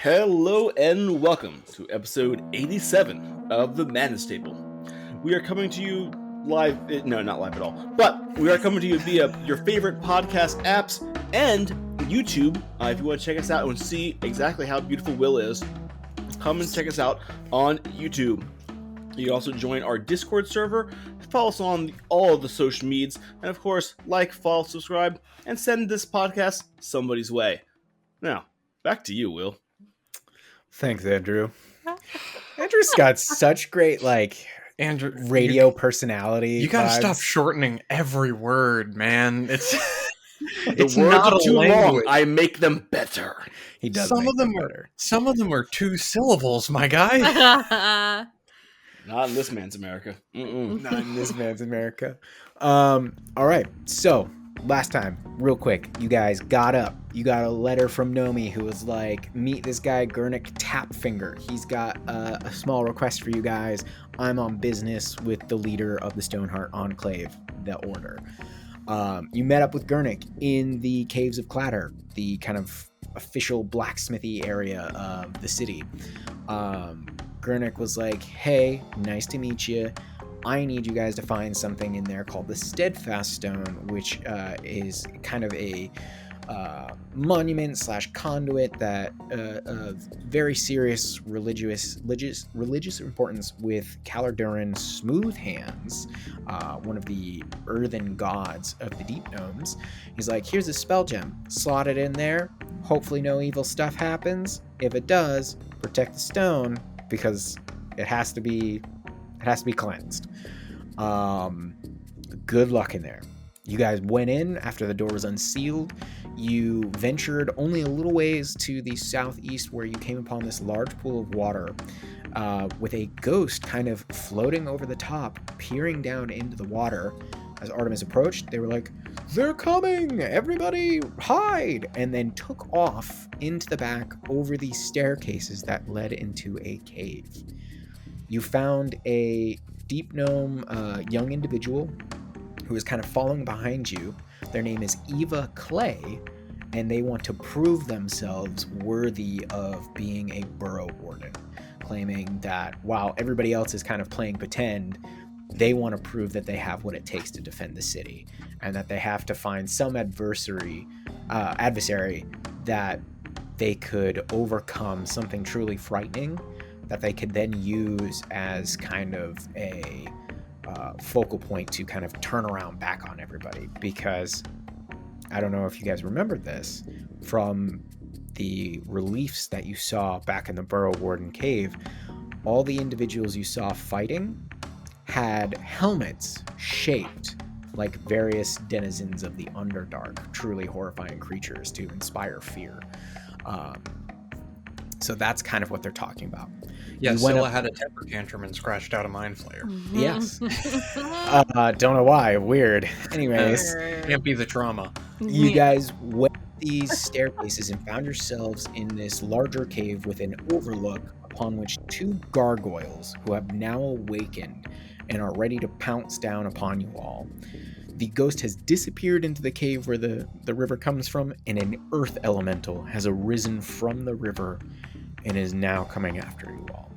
Hello and welcome to episode 87 of the Madness Table. We are coming to you live, not live at all, but we are coming to you via your favorite podcast apps and YouTube. If you want to check us out and see exactly how beautiful Will is, come and check us out on YouTube. You can also join our Discord server, follow us on all of the social medias, and of course, like, follow, subscribe, and send this podcast somebody's way. Now, back to you, Will. Thanks, Andrew. Andrew's got such great, radio personality. You gotta stop shortening every word, man. It's words not are too long. I make them better. He does. Some of them are 2 syllables, my guy. Not in this man's America. Not in this man's America. All right. So last time, real quick, you guys got up. You got a letter from Nomi who was like, meet this guy, Gurnik Tapfinger. He's got a small request for you guys. I'm on business with the leader of the Stoneheart Enclave, the Order. You met up with Gurnik in the Caves of Clatter, the kind of official blacksmithy area of the city. Gurnik was like, hey, nice to meet you. I need you guys to find something in there called the Steadfast Stone, which is kind of a monument / conduit that of very serious religious importance with Calarduran Smooth Hands, one of the earthen gods of the Deep Gnomes. He's like, here's a spell gem. Slot it in there. Hopefully no evil stuff happens. If it does, protect the stone because it has to be cleansed. Good luck in there. You guys went in after the door was unsealed. You ventured only a little ways to the southeast where you came upon this large pool of water with a ghost kind of floating over the top, peering down into the water. As Artemis approached, they were like, they're coming! Everybody hide! And then took off into the back over these staircases that led into a cave. You found a Deep Gnome young individual who is kind of following behind you. Their name is Eva Clay, and they want to prove themselves worthy of being a Burrow Warden, claiming that while everybody else is kind of playing pretend, they want to prove that they have what it takes to defend the city, and that they have to find some adversary that they could overcome, something truly frightening that they could then use as kind of a focal point to kind of turn around back on everybody. Because I don't know if you guys remember this from the reliefs that you saw back in the Burrow Warden Cave. All the individuals you saw fighting had helmets shaped like various denizens of the Underdark, truly horrifying creatures to inspire fear. So that's kind of what they're talking about. Yeah, Scylla had a temper tantrum and scratched out a mind flayer. Mm-hmm. Yes. Don't know why. Weird. Anyways. Can't be the trauma. You guys went these staircases and found yourselves in this larger cave with an overlook upon which 2 gargoyles, who have now awakened and are ready to pounce down upon you all. The ghost has disappeared into the cave where the river comes from, and an earth elemental has arisen from the river and is now coming after you all.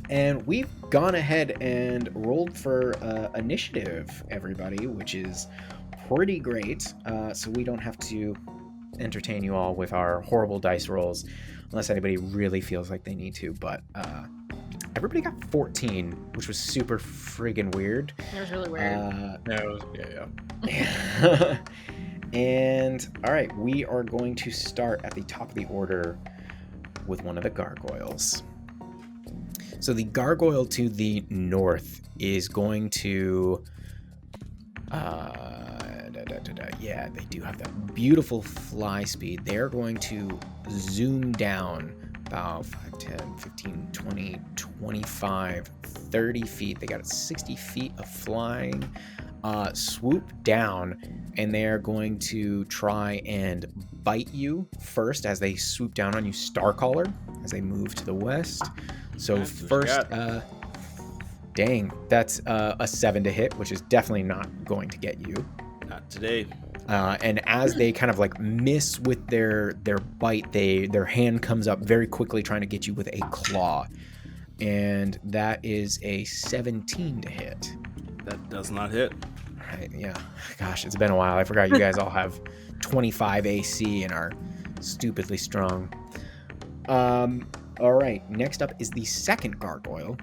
And we've gone ahead and rolled for initiative, everybody, which is pretty great. So we don't have to entertain you all with our horrible dice rolls, unless anybody really feels like they need to. But everybody got 14, which was super friggin' weird. It was really weird. Yeah. And all right, we are going to start at the top of the order with one of the gargoyles. So the gargoyle to the north is going to yeah, they do have that beautiful fly speed. They're going to zoom down about 5, 10, 15, 20, 25, 30 feet. They got 60 feet of flying, swoop down, and they are going to try and bite you first as they swoop down on you, Starcaller, as they move to the west. So That's first, dang, that's a 7 to hit, which is definitely not going to get you. Not today. And as they kind of like miss with their bite, their hand comes up very quickly trying to get you with a claw. And that is a 17 to hit. That does not hit. Right, yeah. Gosh, it's been a while. I forgot you guys all have 25 AC and are stupidly strong. All right. Next up is the second gargoyle,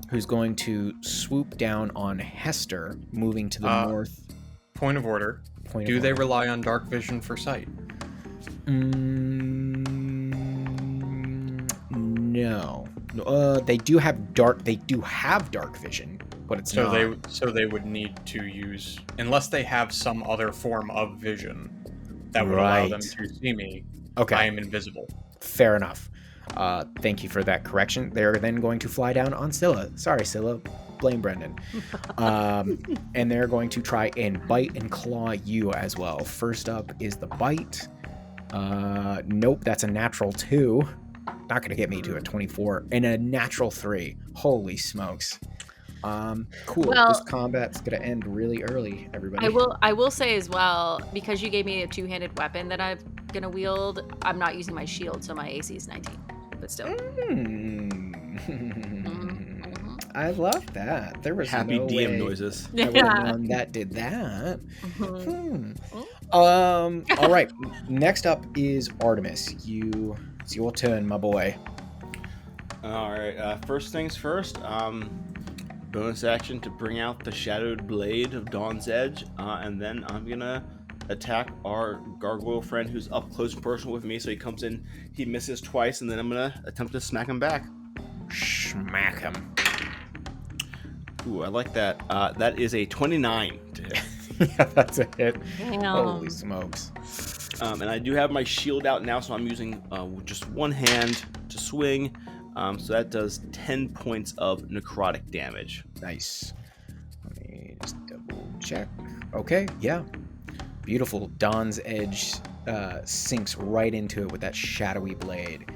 who's going to swoop down on Hester, moving to the north. Point of order. Do they rely on dark vision for sight? No. They do have dark vision, but it's not. So they would need to use, unless they have some other form of vision that would allow them to see me. Okay. I am invisible. Fair enough. Thank you for that correction. They're then going to fly down on Scylla. Sorry, Scylla. Blame Brendan. And they're going to try and bite and claw you as well. First up is the bite. Nope, that's a natural 2. Not going to get me to a 24. And a natural 3. Holy smokes. Cool. Well, this combat's going to end really early, everybody. I will say as well, because you gave me a two-handed weapon that I'm going to wield, I'm not using my shield, so my AC is 19. But still. I love that. There was happy no DM way noises. I would have known that did that. All right. Next up is Artemis. It's your turn, my boy. All right. First things first. Bonus action to bring out the shadowed blade of Dawn's Edge, and then I'm gonna attack our gargoyle friend who's up close and personal with me. So he comes in, he misses twice, and then I'm gonna attempt to smack him back. Smack him. Ooh, I like that. That is a 29 to hit. Yeah, that's a hit. Damn. Holy smokes. And I do have my shield out now, so I'm using just one hand to swing. So that does 10 points of necrotic damage. Nice. Let me just double check. Okay, yeah. Beautiful. Dawn's Edge sinks right into it with that shadowy blade.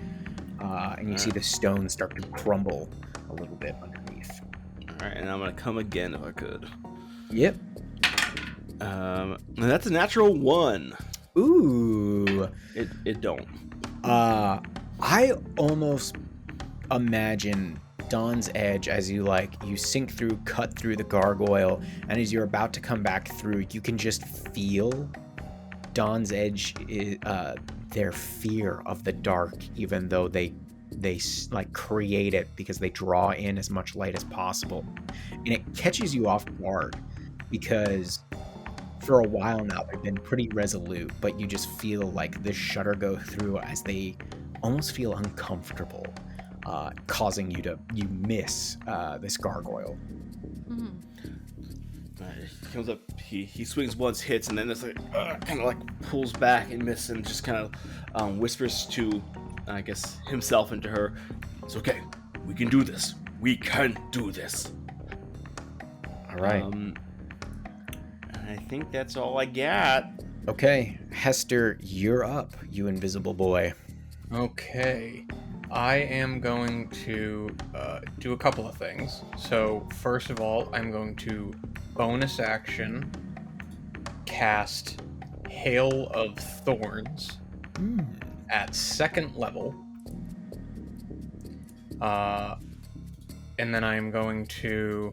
And you see the stones start to crumble a little bit underneath. Alright, and I'm going to come again if I could. Yep. And that's a natural 1. Ooh. It don't. I almost imagine Dawn's Edge as you sink through, cut through the gargoyle, and as you're about to come back through, you can just feel Dawn's Edge, their fear of the dark, even though they create it because they draw in as much light as possible. And it catches you off guard because for a while now they've been pretty resolute, but you just feel like this shudder go through as they almost feel uncomfortable, causing you miss this gargoyle. He comes up, he swings once, hits, and then it's kind of pulls back and misses, and just kind of whispers to, I guess, himself and to her, "It's okay, we can do this. We can do this." All right. I think that's all I got. Okay, Hester, you're up, you invisible boy. Okay. I am going to do a couple of things. So, first of all, I'm going to bonus action cast Hail of Thorns at 2nd level. And then I'm going to...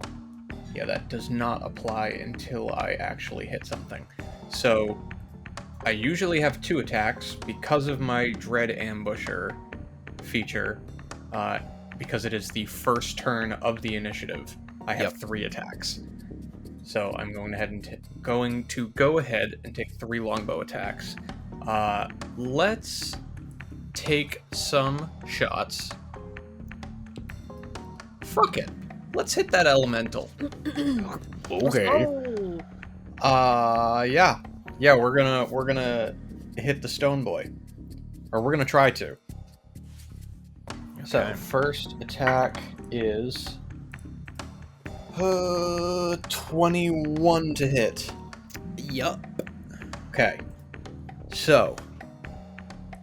Yeah, that does not apply until I actually hit something. So, I usually have 2 attacks because of my Dread Ambusher feature, because it is the first turn of the initiative. I have 3 attacks. So I'm going to go ahead and take 3 longbow attacks. Let's take some shots. Fuck it. Let's hit that elemental. Okay. Yeah, we're gonna hit the stone boy. Or we're gonna try to. Okay. So first attack is 21 to hit. Yup. Okay. So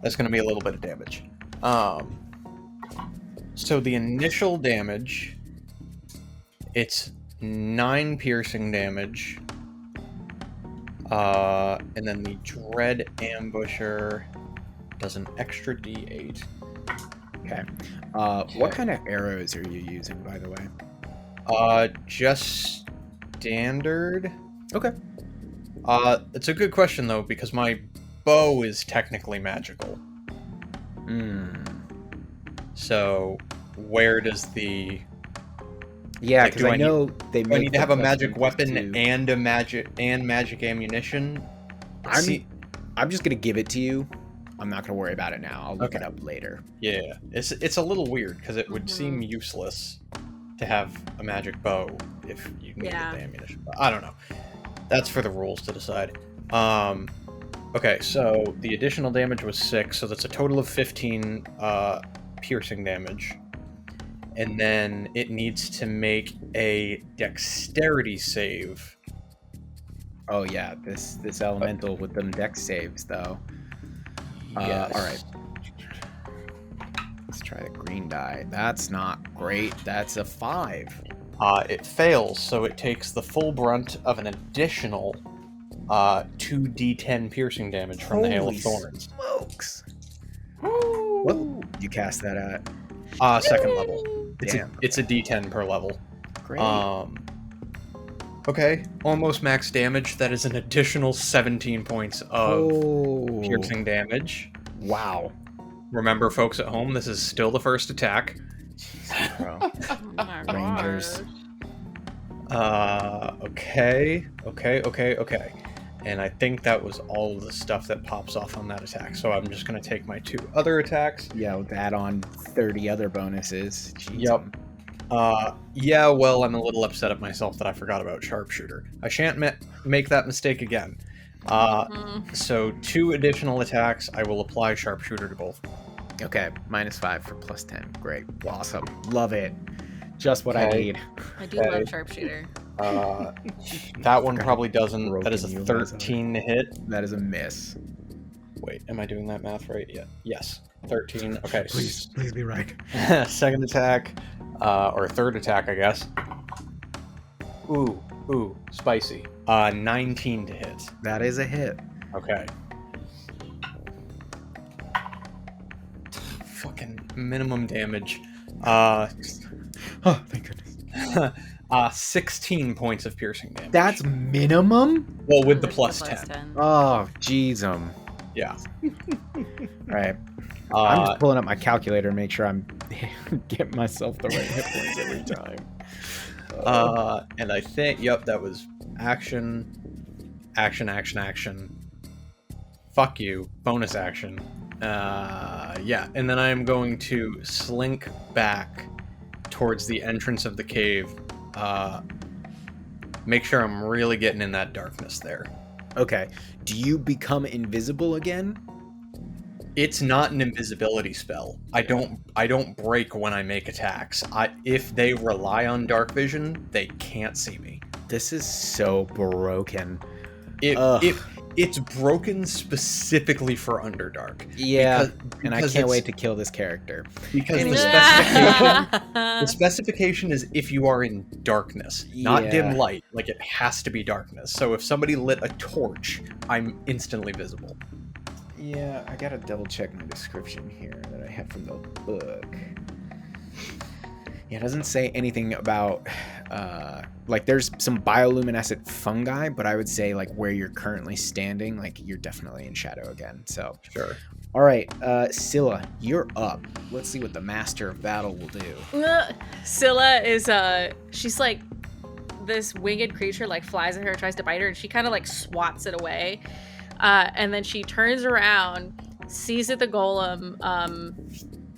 that's gonna be a little bit of damage. So the initial damage, it's 9 piercing damage. And then the Dread Ambusher does an extra D8. Okay. What kind of arrows are you using, by the way? Just standard. Okay. It's a good question though, because my bow is technically magical. So where does the Yeah, like, because I know they do I make need to the have a plus magic one, plus weapon two. and magic ammunition? I'm just gonna give it to you. I'm not gonna worry about it now. I'll look it Okay. up later. Yeah, it's a little weird because it would seem useless to have a magic bow if you needed the ammunition. But I don't know. That's for the rules to decide. Okay, so the additional damage was 6, so that's a total of 15 piercing damage. And then it needs to make a dexterity save. Oh yeah, this elemental with them dex saves though. Yes. All right. Let's try the green die. That's not great. That's a 5. It fails, so it takes the full brunt of an additional 2d10 piercing damage from the Hail of Holy Thorns. smokes! What did you cast that at? Second level. Damn. It's a d10 per level. Great. Okay, almost max damage. That is an additional 17 points of piercing damage. Wow. Remember, folks at home, this is still the first attack. Jesus, bro. Oh my Rangers. gosh. Okay. And I think that was all of the stuff that pops off on that attack. So I'm just going to take my 2 other attacks. Yeah, with add on 30 other bonuses. Jeez. Yep. Yeah, well, I'm a little upset at myself that I forgot about Sharpshooter. I shan't make that mistake again. So 2 additional attacks, I will apply Sharpshooter to both. Okay, -5 for +10. Great. Awesome. Love it. Just what I need. I do love sharpshooter. That one probably doesn't. That is a Broken you, 13 to hit. That is a miss. Wait, am I doing that math right? Yeah. Yes. 13. Okay. Please be right. Second attack, or third attack, I guess. Ooh, spicy. 19 to hit. That is a hit. Okay. Fucking minimum damage. Oh, thank goodness. 16 points of piercing damage. That's minimum? well with the With plus 10. Oh, jeez. Yeah. Right. I'm just pulling up my calculator to make sure I'm getting myself the right hit points every time. And I think, yep, that was action. Fuck you. Bonus action. Yeah, and then I'm going to slink back towards the entrance of the cave. Make sure I'm really getting in that darkness there. Okay. Do you become invisible again? It's not an invisibility spell. I don't break when I make attacks. If they rely on dark vision, they can't see me. This is so broken. It's broken specifically for Underdark. Yeah, and I because can't it's- wait to kill this character. Because Anyway. the specification is if you are in darkness, not Yeah. dim light. Like, it has to be darkness. So if somebody lit a torch, I'm instantly visible. Yeah, I gotta double check my description here that I have from the book. Yeah, it doesn't say anything about, like, there's some bioluminescent fungi, but I would say, like, where you're currently standing, like, you're definitely in shadow again, so. Sure. All right, Scylla, you're up. Let's see what the Master of Battle will do. Scylla is she's like this winged creature like flies at her, tries to bite her, and she kind of like swats it away. And then she turns around, sees that the golem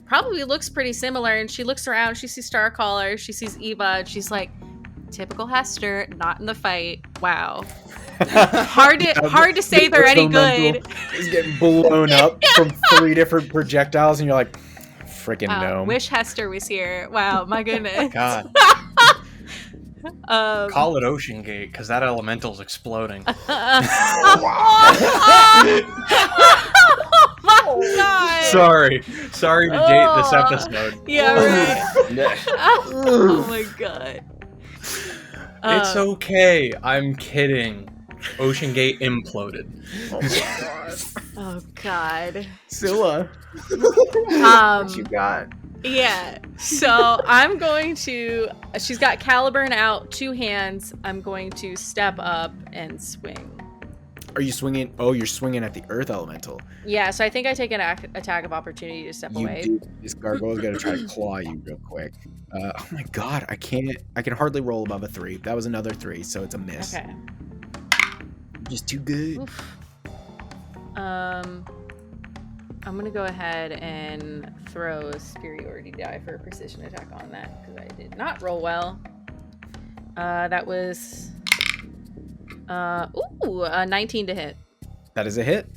probably looks pretty similar, and she looks around, she sees Starcaller, she sees Eva, and she's like, typical Hester, not in the fight. Wow. Hard to say they're any good. Is getting blown up from 3 different projectiles, and you're like, freaking gnome. Wish Hester was here. Wow, my goodness. God. Call it Ocean Gate, because that elemental's exploding. Oh my god. Sorry to date this episode. Yeah, right. Oh my god. It's okay. I'm kidding. Ocean Gate imploded. Oh God. Scylla. What you got? Yeah. So I'm going to. She's got Caliburn out, 2 hands. I'm going to step up and swing. Are you swinging? Oh, you're swinging at the earth elemental. Yeah. So I think I take an attack of opportunity to step away. Do. This gargoyle's gonna try to claw you real quick. Oh my god, I can't. I can hardly roll above a 3. That was another 3, so it's a miss. Okay. Just too good. Oof. I'm gonna go ahead and throw a superiority die for a precision attack on that because I did not roll well. That was a 19 to hit. That is a hit.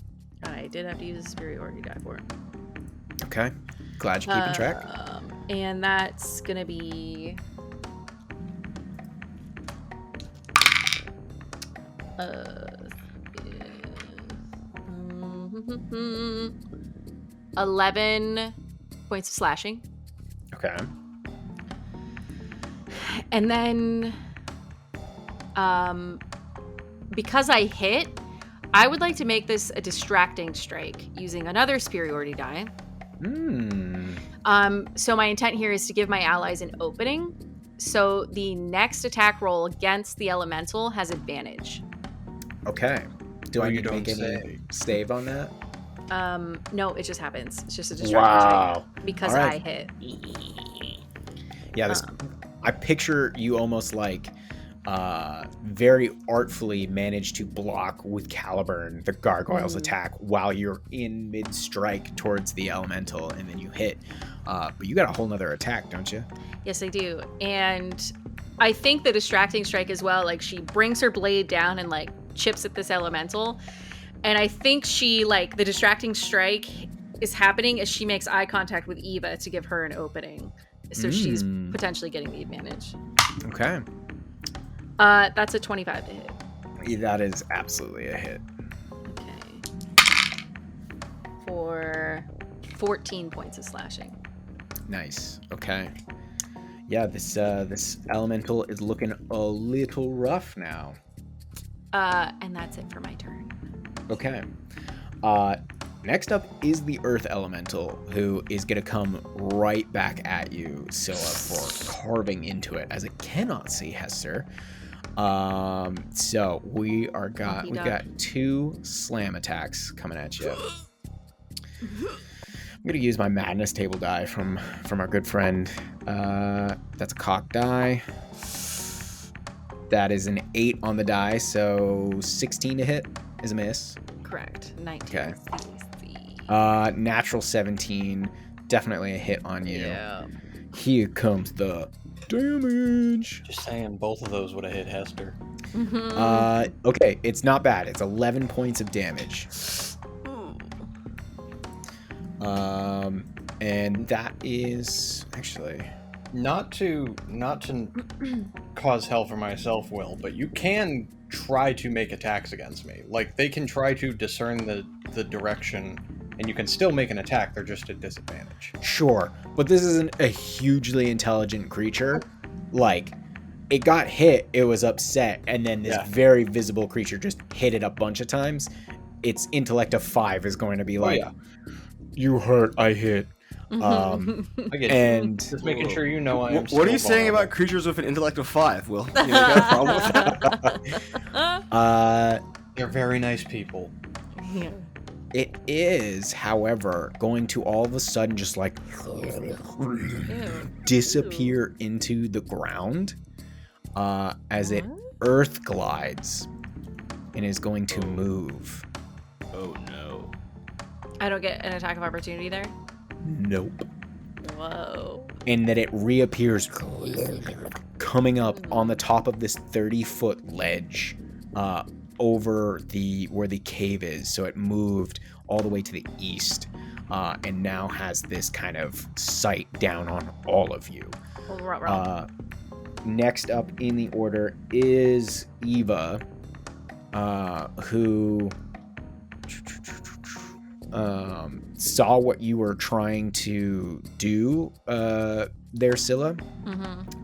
I did have to use a superiority die for it. Okay. Glad you're keeping track. And that's gonna be 11 points of slashing. Okay. And then, because I hit, I would like to make this a distracting strike using another superiority die. So my intent here is to give my allies an opening. So the next attack roll against the elemental has advantage. Okay. Do I you need to make don't any save on that? No, it just happens. It's just a distracting strike because All right. I hit. Yeah, this. I picture you almost like very artfully managed to block with Caliburn the gargoyle's attack while you're in mid-strike towards the elemental, and then you hit. But you got a whole nother attack, don't you? Yes, I do. And I think the distracting strike as well, like she brings her blade down and like chips at this elemental. And I think she, like, the distracting strike is happening as she makes eye contact with Eva to give her an opening. So she's potentially getting the advantage. Okay. That's a 25 to hit. That is absolutely a hit. Okay. For 14 points of slashing. Nice. Okay. Yeah, this elemental is looking a little rough now. And that's it for my turn. Okay. Next up is the Earth Elemental, who is going to come right back at you, Scylla, for carving into it, as it cannot see Hester. So we got 2 slam attacks coming at you. I'm going to use my madness table die from our good friend. That's a cock die. That is an 8 on the die, so 16 to hit is a miss. Correct. 19. Okay. Natural 17, definitely a hit on you. Yeah. Here comes the damage. Just saying, both of those would have hit Hester. Okay, it's not bad. It's 11 points of damage. And that is actually Not to cause hell for myself, Will, but you can try to make attacks against me. Like, they can try to discern the direction, and you can still make an attack. They're just at disadvantage. sure, but this isn't a hugely intelligent creature. Like, it got hit, it was upset, and then this very visible creature just hit it a bunch of times. Its intellect of 5 is going to be like, you hurt, I hit. I get And just making sure you know I am. What are you saying about creatures with an intellect of 5, Will? You got a problem with that? They're very nice people. Yeah. it is, however, going to all of a sudden just like disappear into the ground as it earth glides and is going to move. Oh no. I don't get an attack of opportunity there. Nope. Whoa. And that it reappears coming up on the top of this 30-foot ledge over where the cave is. So it moved all the way to the east and now has this kind of sight down on all of you. Next up in the order is Eva, who saw what you were trying to do there, Scylla,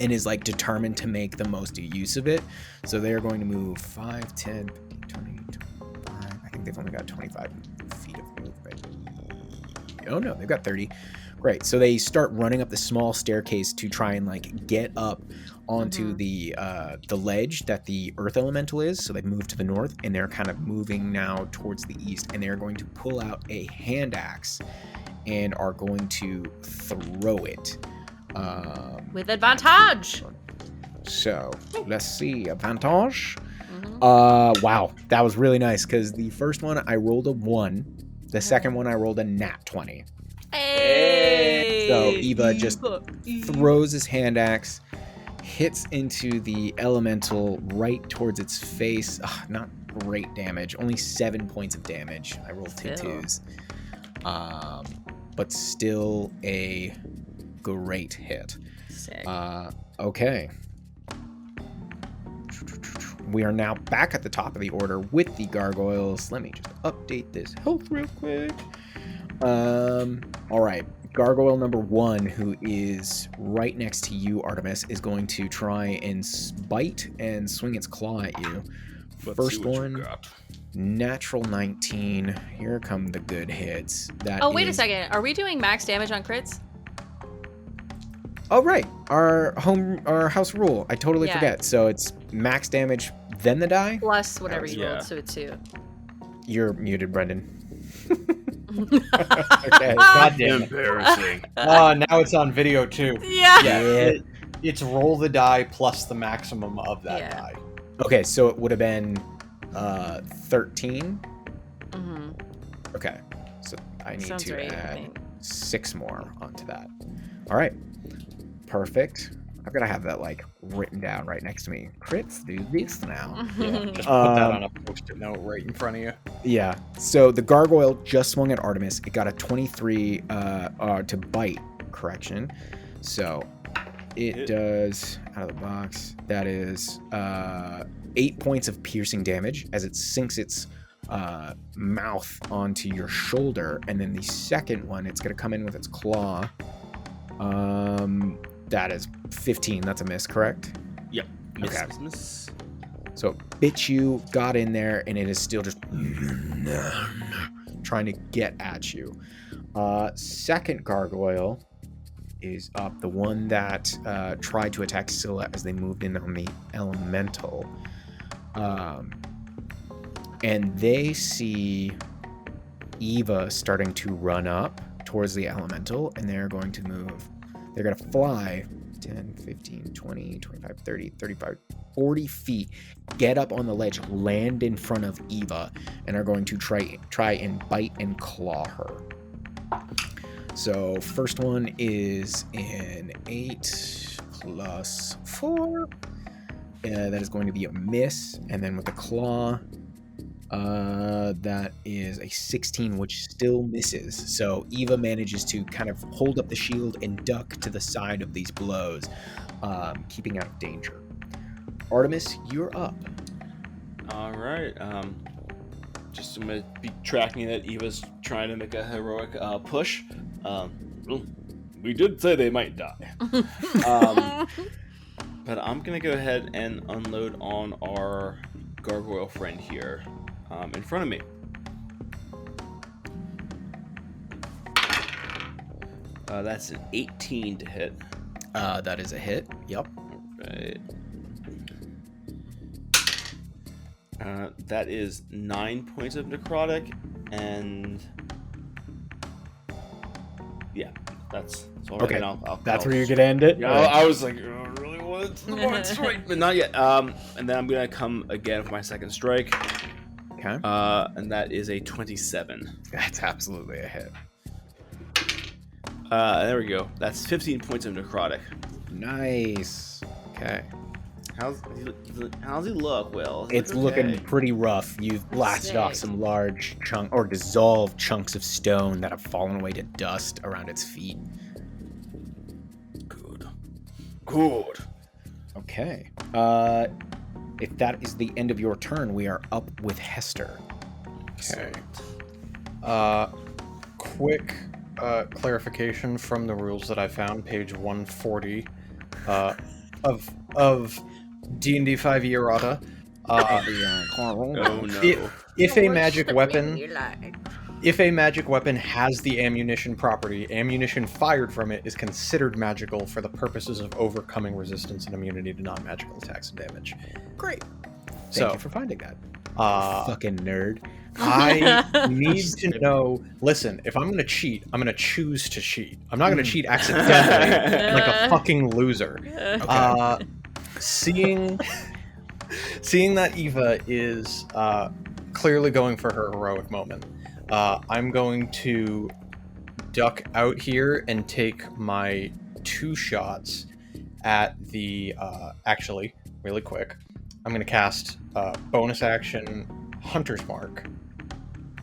and is like determined to make the most use of it. So they're going to move 5, 10, 20, 25. I think they've only got 25 feet of movement. Oh no, they've got 30. Great. So they start running up the small staircase to try and like get up onto the ledge that the earth elemental is. So they move to the north, and they're kind of moving now towards the east, and they're going to pull out a hand axe and are going to throw it. With advantage. So let's see, advantage. Wow, that was really nice because the first one I rolled a 1, the second one I rolled a nat 20. Hey. So Eva just throws his hand axe, hits into the elemental right towards its face. Ugh, not great damage, only 7 points of damage. I rolled two twos, but still a great hit. Sick. Okay. We are now back at the top of the order with the gargoyles. Let me just update this health real quick. All right. Gargoyle number 1, who is right next to you, Artemis, is going to try and bite and swing its claw at you. First one, natural 19. Here come the good hits. Wait a second. Are we doing max damage on crits? Oh, right. Our house rule. I totally forget. So it's max damage, then the die? Plus whatever you rolled, so it's 2. You're muted, Brendan. Okay. Goddamn Embarrassing. Oh, now it's on video too. Yeah. It's roll the die plus the maximum of that die. Okay, so it would have been 13. Okay, so I need to add 6 more onto that. All right, perfect. I've got to have that like written down right next to me. Crits do this now. Yeah, just put that on a post-it note right in front of you. Yeah. So the gargoyle just swung at Artemis. It got a 23 to bite. Correction. So it does out of the box. That is 8 points of piercing damage as it sinks its mouth onto your shoulder, and then the second one, it's gonna come in with its claw. That is 15. That's a miss, correct? Yep. Miss. So it bit you, got in there, and it is still just trying to get at you. Second gargoyle is up. The one that tried to attack Scylla as they moved in on the elemental. And they see Eva starting to run up towards the elemental, and they're going to move. They're going to fly 10, 15, 20, 25, 30, 35, 40 feet, get up on the ledge, land in front of Eva, and are going to try and bite and claw her. So first one is an 8 plus 4. That is going to be a miss. And then with the claw, that is a 16, which still misses. So Eva manages to kind of hold up the shield and duck to the side of these blows, keeping out of danger. Artemis, you're up. All right. Just I'm gonna be tracking that Eva's trying to make a heroic push. We did say they might die. But I'm gonna go ahead and unload on our gargoyle friend here, in front of me. That's an 18 to hit. That is a hit. Yep. Right. That is 9 points of necrotic, and yeah, that's all right. Okay. I'll That's where you're gonna end it. Yeah, I was like, I really wanted to strike, but not yet. And then I'm gonna come again with my second strike. Okay. And that is a 27. That's absolutely a hit. There we go. That's 15 points of necrotic. Nice. Okay. How's he look, Will? It's looking pretty rough. You've blasted off some large or dissolved chunks of stone that have fallen away to dust around its feet. Good. Okay. If that is the end of your turn, we are up with Hester. Okay. Quick clarification from the rules that I found, page 140 of D&D5e errata. Oh no. If a magic weapon has the ammunition property, ammunition fired from it is considered magical for the purposes of overcoming resistance and immunity to non-magical attacks and damage. Great. Thank you for finding that. Fucking nerd. I need to know. Listen, if I'm going to cheat, I'm going to choose to cheat. I'm not going to cheat accidentally like a fucking loser. Okay. Seeing that Eva is clearly going for her heroic moment, I'm going to duck out here and take my 2 shots at the. Actually, really quick, I'm going to cast bonus action Hunter's Mark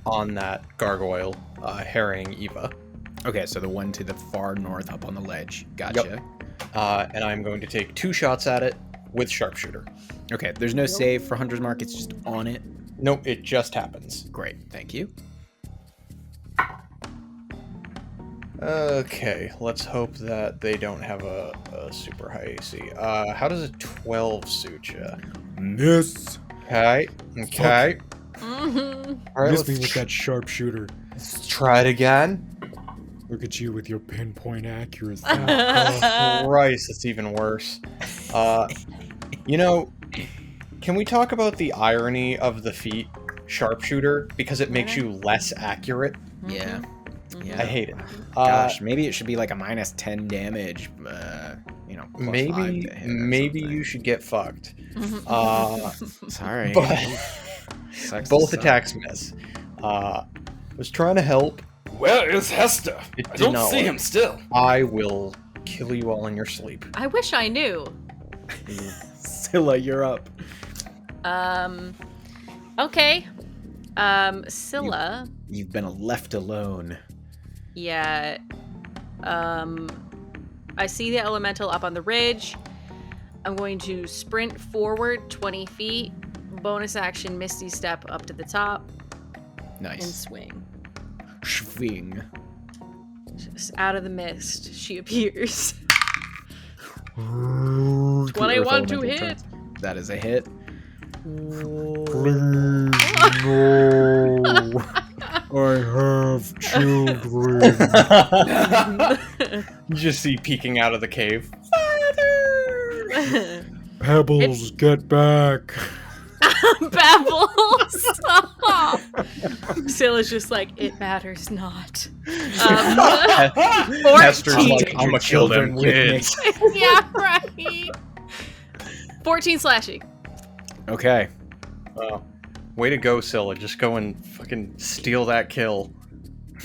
on that gargoyle harrying Eva. Okay, so the one to the far north up on the ledge. Gotcha. Yep. And I'm going to take 2 shots at it with sharpshooter. Okay, there's no save for Hunter's Mark, it's just on it. Nope, it just happens. Great, thank you. Okay, let's hope that they don't have a super high AC. How does a 12 suit you? Miss. Okay. Mm-hmm. All right, Miss me with that sharpshooter. let's try it again. Look at you with your pinpoint accuracy. Christ, it's even worse. Can we talk about the irony of the feat sharpshooter because it makes you less accurate? Yeah. I hate it. Gosh, maybe it should be like a -10 damage. Plus 5 to hit or Maybe something. you should get fucked. Sorry. But both attacks miss. Was trying to help. Where is Hester? It I did don't not see work. him still. I will kill you all in your sleep. I wish I knew. Scylla, you're up. Okay. Scylla. You've been left alone. Yeah. I see the elemental up on the ridge. I'm going to sprint forward 20 feet. Bonus action Misty Step up to the top. Nice. And swing. Swing. Just out of the mist, she appears. 21 to hit. That is a hit. I have children. You just see peeking out of the cave. Pebbles, get back. Pebbles. Scylla's just like, it matters not. Hester's like, I'm gonna kill them with me. kids. Yeah, right. 14 slashing. Okay. Wow. Way to go, Scylla. Just go and fucking steal that kill.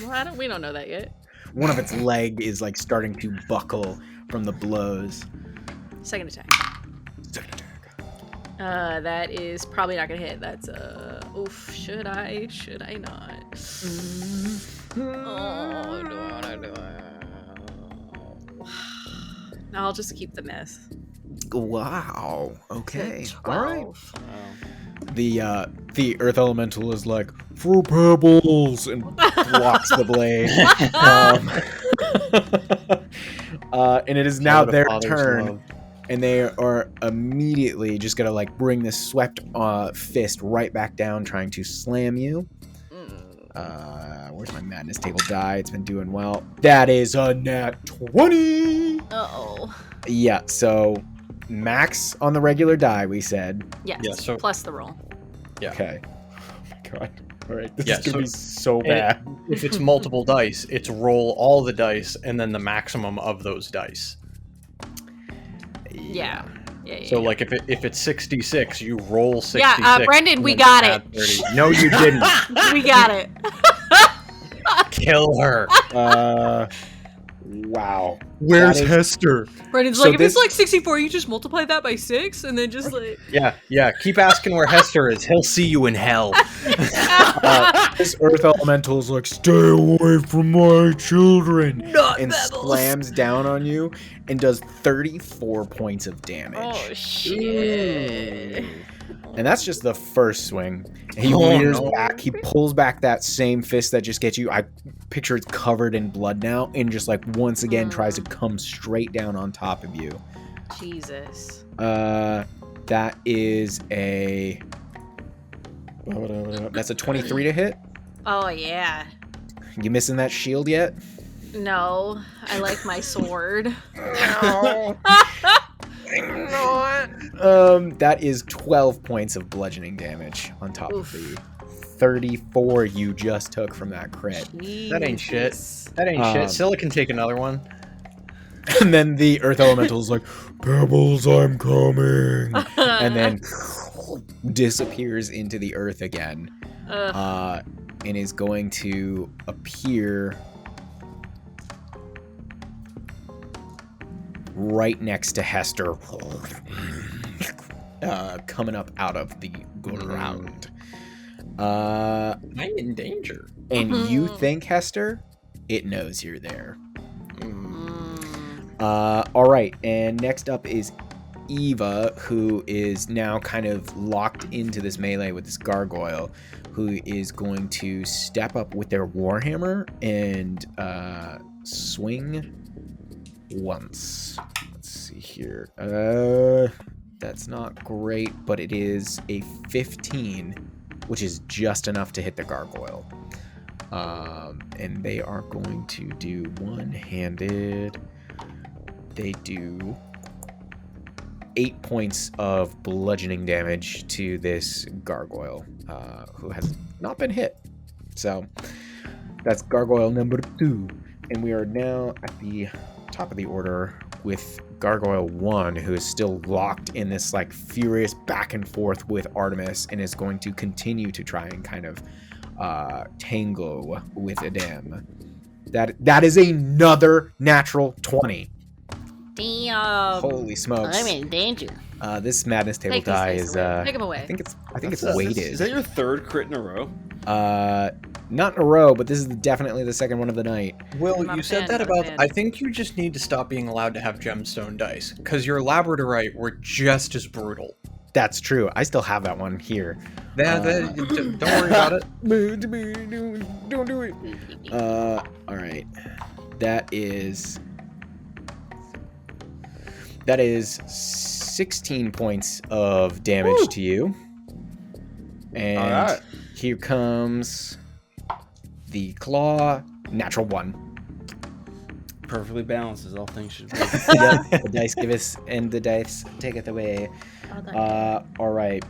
Well, we don't know that yet. One of its leg is like starting to buckle from the blows. Second attack. That is probably not gonna hit. That's oof. Should I not? Oh, do I wanna do it? No, I'll just keep the miss. Wow. Okay. All 12. right. The earth elemental is like, throw pebbles, and blocks the blade. And it is now their turn, and they are immediately just gonna like bring this swept fist right back down, trying to slam you. Where's my madness table die? It's been doing well. That is a nat 20. Uh-oh. Yeah. So max on the regular die, we said. Yes. Yeah, so- plus the roll. Yeah. Okay. Oh my god. All right. This Yeah, is gonna be so and bad. If it's multiple dice, it's roll all the dice and then the maximum of those dice. Yeah. So like if it's 66, you roll 66. Yeah, Brendan, and we then got add it. 30. No, you didn't. We got it. Kill her. Wow. Where's That is- Hester? Brendan's So like, if this- it's like 64, you just multiply that by 6, and then just like... Yeah. Keep asking where Hester is. He'll see you in hell. This earth elemental is like, stay away from my children, Not and Pebbles. slams down on you and does 34 points of damage. Oh, shit. And that's just the first swing. He Oh, rears no. back. He pulls back that same fist that just gets you. I picture it's covered in blood now, and just like once again tries to come straight down on top of you. Jesus. That is a... That's a 23 to hit. Oh, yeah. You missing that shield yet? No, I like my sword. No. That is 12 points of bludgeoning damage on top Oof. of the 34 you just took from that crit. That ain't shit. Jesus. That ain't shit. Scylla can take another one. And then the earth elemental is like, Pebbles, I'm coming. And then disappears into the earth again. And is going to appear right next to Hester. Coming up out of the ground. I'm in danger. And you think, Hester, it knows you're there. All right, and next up is Eva, who is now kind of locked into this melee with this gargoyle, who is going to step up with their warhammer and swing once. Let's see here. That's not great, but it is a 15, which is just enough to hit the gargoyle. And they are going to do one-handed. They do 8 points of bludgeoning damage to this gargoyle, who has not been hit. So that's gargoyle number 2. And we are now at the top of the order with gargoyle 1, who is still locked in this like furious back and forth with Artemis and is going to continue to try and kind of tango with Adam. That is another natural 20. Damn. Holy smokes. I'm in danger. This madness table Take these die things is away. Take 'em away. I think it's weighted. Is that your third crit in a row? Not in a row, but this is definitely the second one of the night. Will, I'm not you a said fan, that not a about... fan. I think you just need to stop being allowed to have gemstone dice, because your labradorite were just as brutal. That's true. I still have that one here. Don't worry about it. Don't do it. All right. That is 16 points of damage to you. And All right. here comes the claw, natural 1. Perfectly balanced as all things should be. Yep, the dice give us, and the dice taketh away. All right.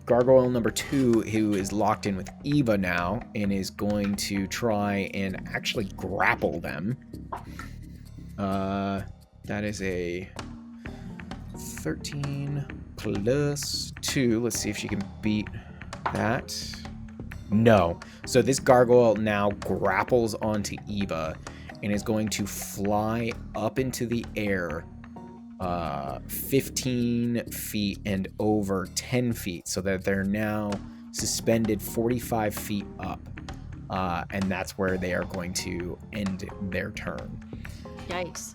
Gargoyle number 2, who is locked in with Eva now, and is going to try and actually grapple them. That is a 13 plus 2. Let's see if she can beat that. No. So this gargoyle now grapples onto Eva and is going to fly up into the air 15 feet and over 10 feet, so that they're now suspended 45 feet up. And that's where they are going to end their turn. Yikes.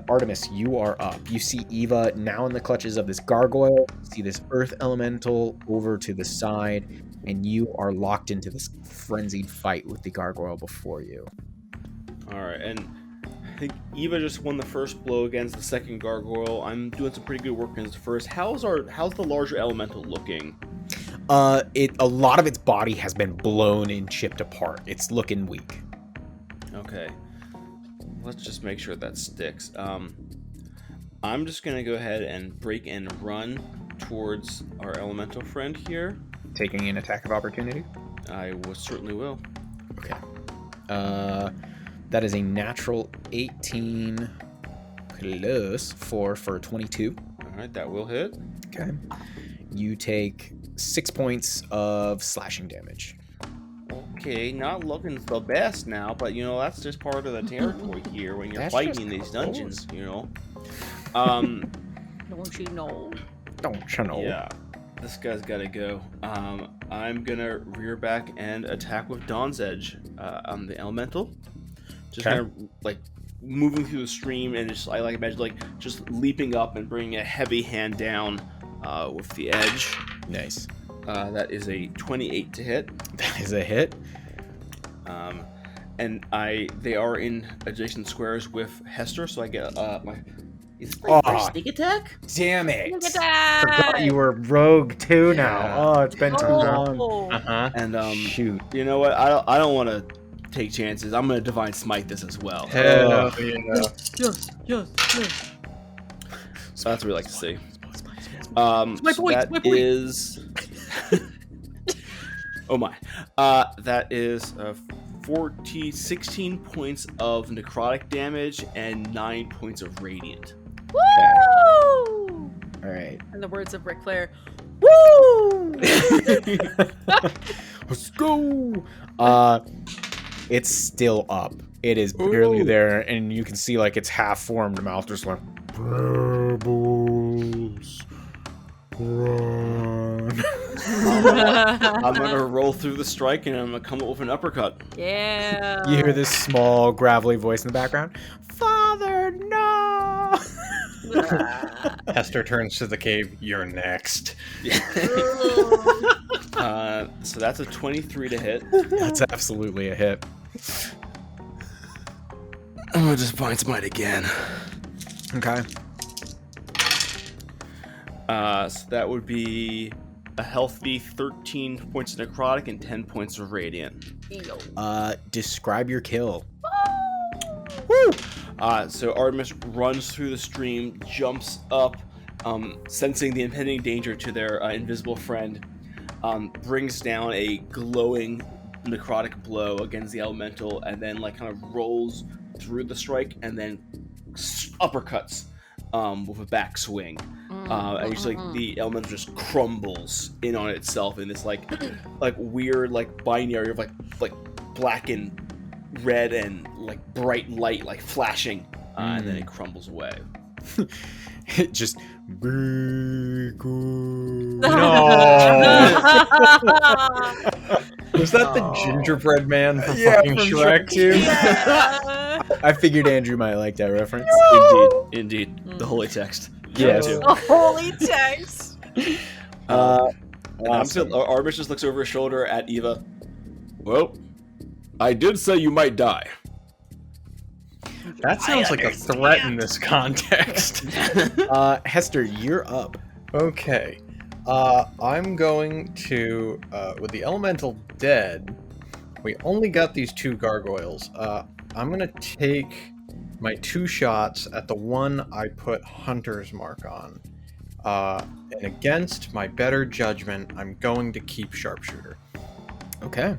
Artemis, you are up. You see Eva now in the clutches of this gargoyle. You see this earth elemental over to the side, and you are locked into this frenzied fight with the gargoyle before you. All right, and I think Eva just won the first blow against the second gargoyle. I'm doing some pretty good work against the first. How's the larger elemental looking? A lot of its body has been blown and chipped apart. It's looking weak. Okay. Let's just make sure that sticks. I'm just going to go ahead and break and run towards our elemental friend here. Taking an attack of opportunity? I certainly will. Okay. That is a natural 18 plus 4 for 22. All right, that will hit. Okay. You take 6 points of slashing damage. Okay, not looking the best now, but that's just part of the territory here when you're That's fighting just in these dungeons, Don't you know? Don't you know? Yeah, this guy's got to go. I'm gonna rear back and attack with Dawn's Edge on the elemental. Just Okay. kind of like moving through the stream and just imagine just leaping up and bringing a heavy hand down with the edge. Nice. That is a 28 to hit. That is a hit. And they are in adjacent squares with Hester, so I get my Is it like Oh. for sneak attack? Damn it! Look at that. Forgot you were a rogue Damn it! Look at that. Forgot you were rogue too now. Yeah. Oh, it's been too long. Oh. Uh-huh. And Shoot. you know what? I don't want to take chances. I'm gonna divine smite this as well. Hell yeah. Yes. So that's what we like to see. my So point, that my point. is. Oh my. That is 16 points of necrotic damage and 9 points of radiant. Woo! All right. In the words of Ric Flair, woo! Let's go. It's still up. It is barely Ooh. there, and you can see like its half-formed mouth just like. Rebels, run. I'm gonna roll through the strike and I'm gonna come up with an uppercut. Yeah. You hear this small, gravelly voice in the background. Father, no! Hester turns to the cave. You're next. So that's a 23 to hit. That's absolutely a hit. I'm gonna just find smite again. Okay. So that would be a healthy 13 points of necrotic and 10 points of radiant. Describe your kill. Woo! So Artemis runs through the stream, jumps up, sensing the impending danger to their invisible friend, brings down a glowing necrotic blow against the elemental, and then like kind of rolls through the strike, and then uppercuts with a backswing. And you see like the elemental just crumbles in on itself in this like weird like binary of like black and red and like bright light like flashing, and then it crumbles away. It just. Be good. Was that the gingerbread man from Yeah, fucking from Shrek? Shrek 2. Yeah. I figured Andrew might like that reference. Indeed. The holy text. Yes. Too. A holy text. Artemis just looks over his shoulder at Eva. Well, I did say you might die. That sounds like a threat in this context. Hester, you're up. Okay. I'm going to, with the elemental dead, we only got these 2 gargoyles. I'm going to take my 2 shots at the one I put Hunter's Mark on. And against my better judgment, I'm going to keep Sharpshooter. Okay.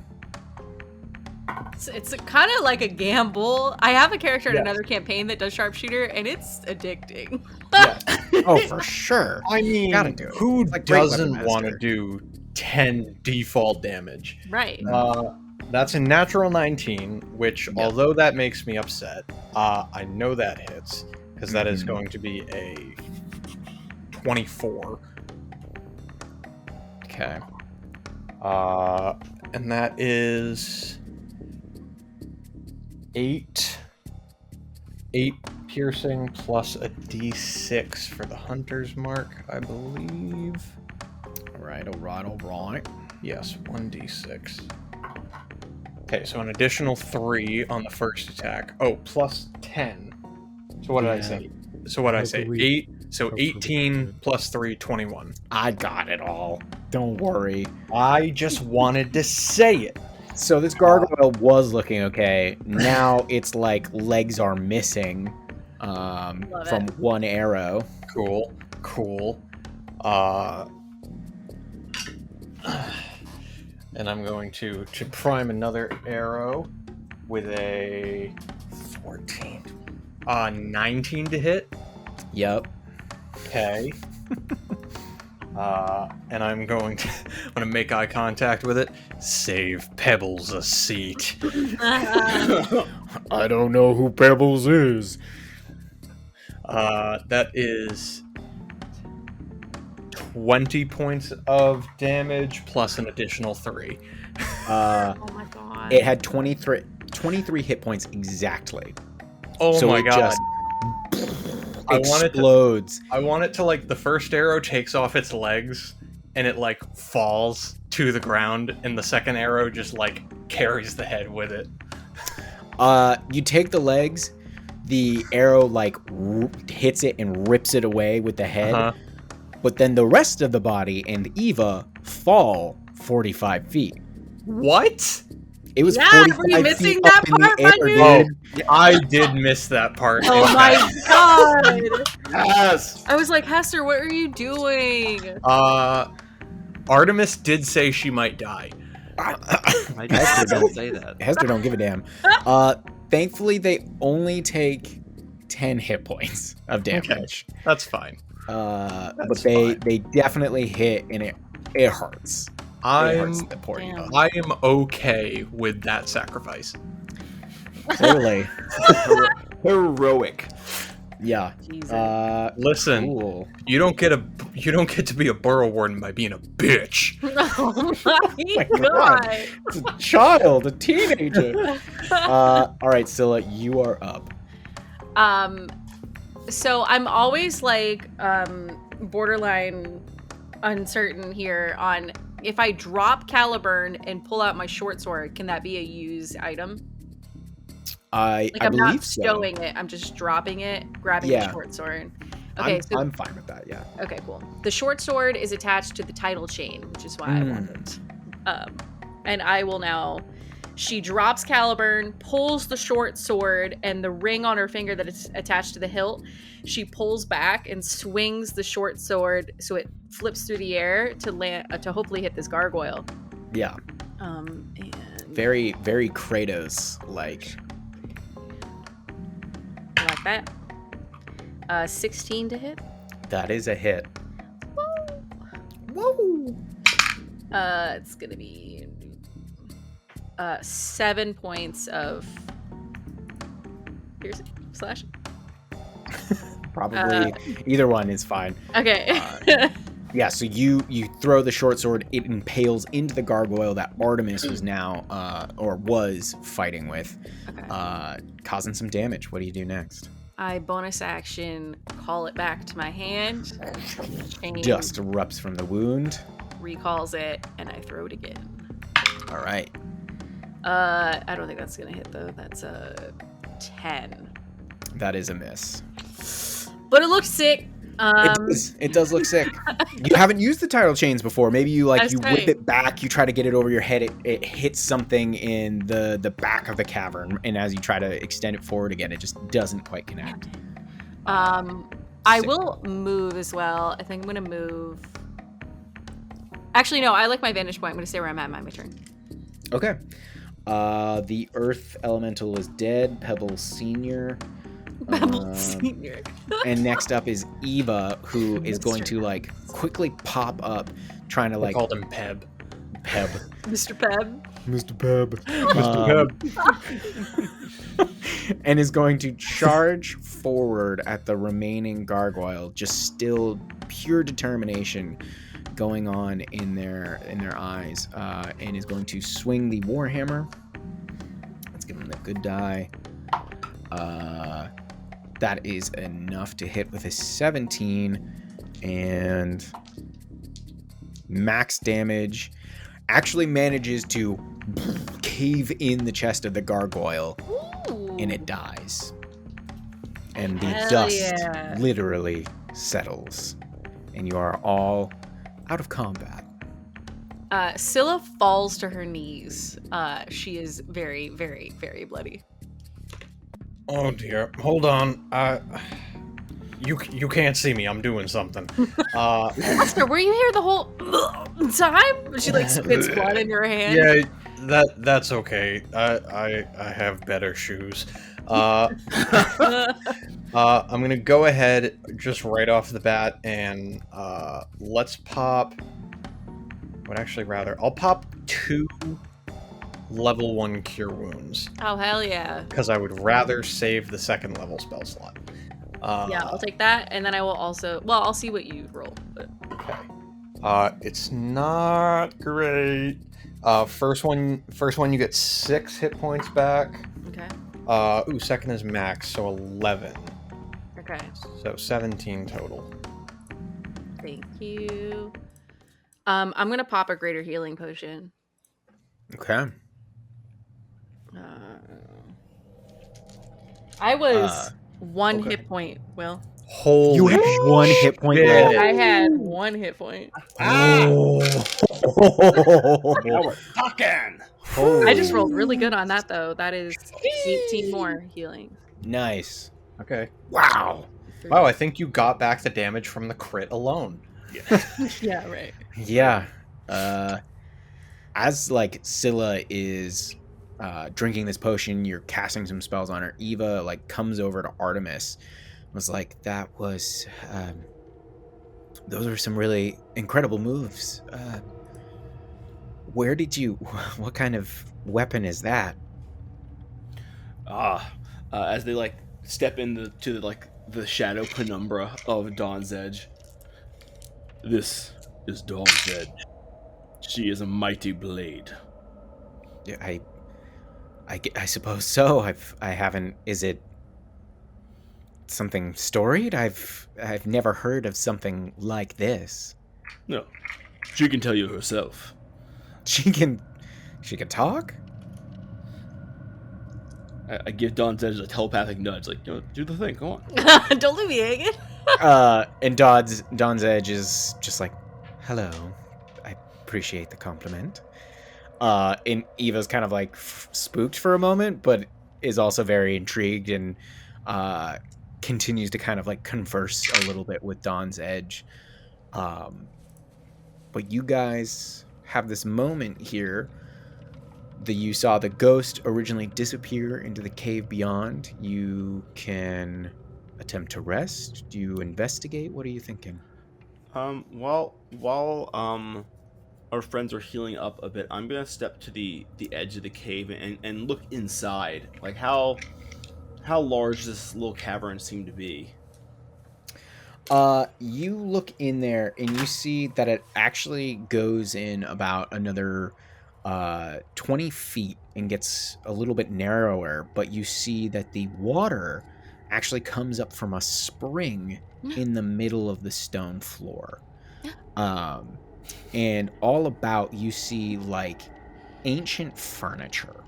It's kind of like a gamble. I have a character in Yes. another campaign that does sharpshooter, and it's addicting. Yeah. Oh, for sure. I mean, Gotta do it. who It's like Great doesn't Weapon want to Master. do 10 default damage? Right. That's a natural 19, which, although that makes me upset, I know that hits, because that is going to be a 24. Okay. And that is 8 piercing plus a d6 for the Hunter's Mark, I believe. All right. Yes, 1d6. Okay, so an additional 3 on the first attack. Oh, plus 10. So what did I say? So what did I say? 8. So 18 plus 3, 21. I got it all. Don't worry. I just wanted to say it. So this gargoyle was looking okay. Now it's like legs are missing from one arrow. Cool. And I'm going to prime another arrow with a 14. 19 to hit. Yep. Okay. And I'm going to make eye contact with it. Save Pebbles a seat. I don't know who Pebbles is. That is 20 points of damage plus an additional 3. Oh my god. It had 23 hit points exactly. Oh So my it god. just I want it to- explodes. I want it to, like, the first arrow takes off its legs and it, like, falls to the ground, and the second arrow just, like, carries the head with it. You take the legs, the arrow like hits it and rips it away with the head. Uh-huh. But then the rest of the body and Eva fall 45 feet. What? It was Yeah, 45 were you missing feet that up in the part, air, Manu? dude. I did miss that part. Oh my god! Yes. I was like, Hester, what are you doing? Artemis did say she might die. I didn't say that. Hester don't give a damn. Thankfully, they only take 10 hit points of damage. Okay, that's fine. But they definitely hit, and it hurts. It hurts the poor Damn. Eva. I am okay with that sacrifice. Clearly. Heroic. Yeah. Jesus. Listen, Cool. you don't get to be a burrow warden by being a bitch. Oh my God. god. It's a child, a teenager. All right, Scylla, you are up. So I'm always like borderline uncertain here on if I drop Caliburn and pull out my short sword, can that be a used item? I I'm believe not so. stowing it, I'm just dropping it, grabbing Yeah. the short sword. Okay, I'm fine with that, yeah. okay, cool. The short sword is attached to the title chain, which is why I want it. And I will now. She drops Caliburn, pulls the short sword, and the ring on her finger that is attached to the hilt. She pulls back and swings the short sword so it flips through the air to land to hopefully hit this gargoyle. Yeah. And Very, very Kratos like. I like that. 16 to hit. That is a hit. Woo! It's gonna be 7 points of piercing slash. Probably either one is fine. Okay. Yeah, so you throw the short sword, it impales into the gargoyle that Artemis was now or was fighting with, Okay. causing some damage. What do you do next? I bonus action call it back to my hand. Chain Dust erupts from the wound. recalls it, and I throw it again. All right. I don't think that's gonna hit though. That's a 10. That is a miss. But it looks sick. It does look sick. You haven't used the title chains before. Maybe you That's whip right. it back, you try to get it over your head, it hits something in the back of the cavern, and as you try to extend it forward again, it just doesn't quite connect. I will move as well. I think I'm gonna move. Actually, no. I like my vantage point. I'm gonna stay where I'm at. My turn. Okay. The Earth Elemental is dead. Pebble Senior. Pebble Senior. And next up is Eva, who is going to like quickly pop up, trying to I like called him Peb. Peb. Mr. Peb. Mr. Peb. Mr. Peb. And is going to charge forward at the remaining gargoyle, just still pure determination going on in their eyes, and is going to swing the warhammer. Let's give him a good die. That is enough to hit with a 17, and max damage. Actually manages to cave in the chest of the gargoyle, Ooh. and it dies. And the Hell dust yeah. literally settles, and you are all out of combat. Scylla falls to her knees. She is very, very, very bloody. Oh dear. Hold on. You can't see me. I'm doing something. Esther, were you here the whole time? She like spits blood in your hand. Yeah, that's okay. I have better shoes. I'm gonna go ahead just right off the bat and let's pop. Would actually rather I'll pop 2 level 1 cure wounds Oh hell yeah. because I would rather save the 2nd level spell slot. Yeah, I'll take that, and then I will also. Well, I'll see what you roll. But... Okay. It's not great. First one you get 6 hit points back. Okay. Second is max, so 11. Okay. So 17 total. Thank you. I'm gonna pop a greater healing potion. Okay. I was Uh, one okay. hit point, Will. Holy You had one hit point shit. left. I had one hit point. Now Oh. we're talking. Holy. I just rolled really good on that, though. That is 18 more healing. Nice. Okay. Wow. Wow, I think you got back the damage from the crit alone. Yeah. Yeah, right. Yeah. As like Scylla is drinking this potion, you're casting some spells on her. Eva like comes over to Artemis, was like, "That was, those are some really incredible moves. Where did you? What kind of weapon is that?" As they like step into the shadow penumbra of Dawn's Edge. This is Dawn's Edge. She is a mighty blade. Yeah, I suppose so. I haven't. Is it something storied? I've never heard of something like this. No, she can tell you herself. She can talk? I give Dawn's Edge a telepathic nudge, like, do the thing, go on. Don't leave me hanging. And Dawn's Edge is just like, "Hello, I appreciate the compliment." And Eva's kind of like spooked for a moment, but is also very intrigued and continues to kind of like converse a little bit with Dawn's Edge. But you guys have this moment here. You saw the ghost originally disappear into the cave beyond. You can attempt to rest. Do you investigate? What are you thinking? While our friends are healing up a bit, I'm gonna step to the edge of the cave and look inside. Like how large this little cavern seemed to be. You look in there and you see that it actually goes in about another 20 feet and gets a little bit narrower, but you see that the water actually comes up from a spring in the middle of the stone floor. And all about you see like ancient furniture.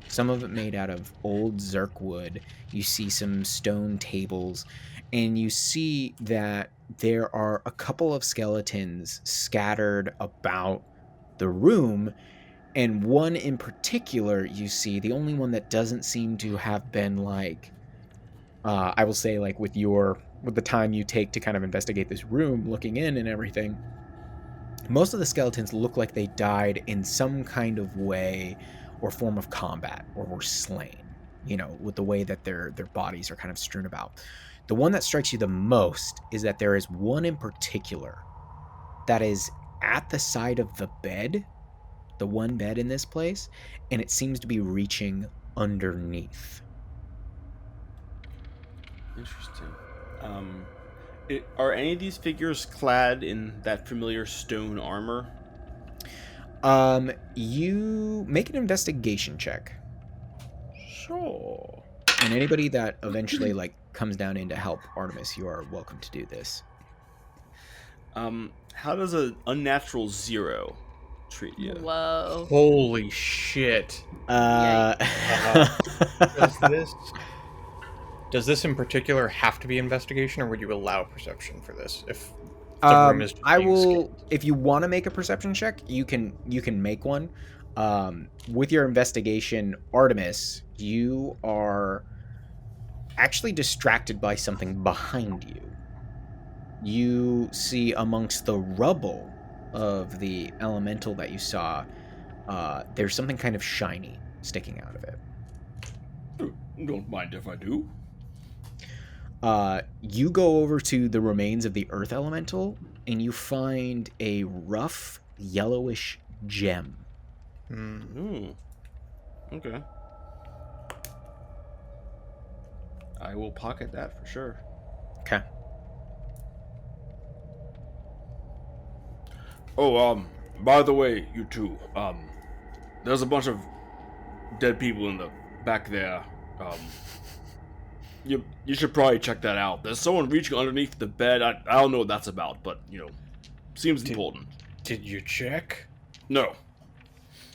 Some of it made out of old zerk wood. You see some stone tables, and you see that there are a couple of skeletons scattered about the room, and one in particular you see, the only one that doesn't seem to have been like, I will say, like with the time you take to kind of investigate this room, looking in and everything, most of the skeletons look like they died in some kind of way or form of combat or were slain, with the way that their bodies are kind of strewn about. The one that strikes you the most is that there is one in particular that is at the side of the bed, the one bed in this place, and it seems to be reaching underneath. Interesting. Are any of these figures clad in that familiar stone armor? You make an investigation check. Sure. And anybody that eventually like comes down in to help Artemis, you are welcome to do this. How does an unnatural 0 treat you? Whoa. Holy shit. Does this in particular have to be investigation, or would you allow perception for this? If the room is just I being will. scanned? If you want to make a perception check, you can make one. With your investigation, Artemis, you are actually distracted by something behind you. You see amongst the rubble of the elemental that you saw, there's something kind of shiny sticking out of it. Don't mind if I do. You go over to the remains of the earth elemental, and you find a rough, yellowish gem. Okay. I will pocket that for sure. Okay. Oh, by the way, you two, there's a bunch of dead people in the back there. You should probably check that out. There's someone reaching underneath the bed. I don't know what that's about, but, seems important. Did you check? No.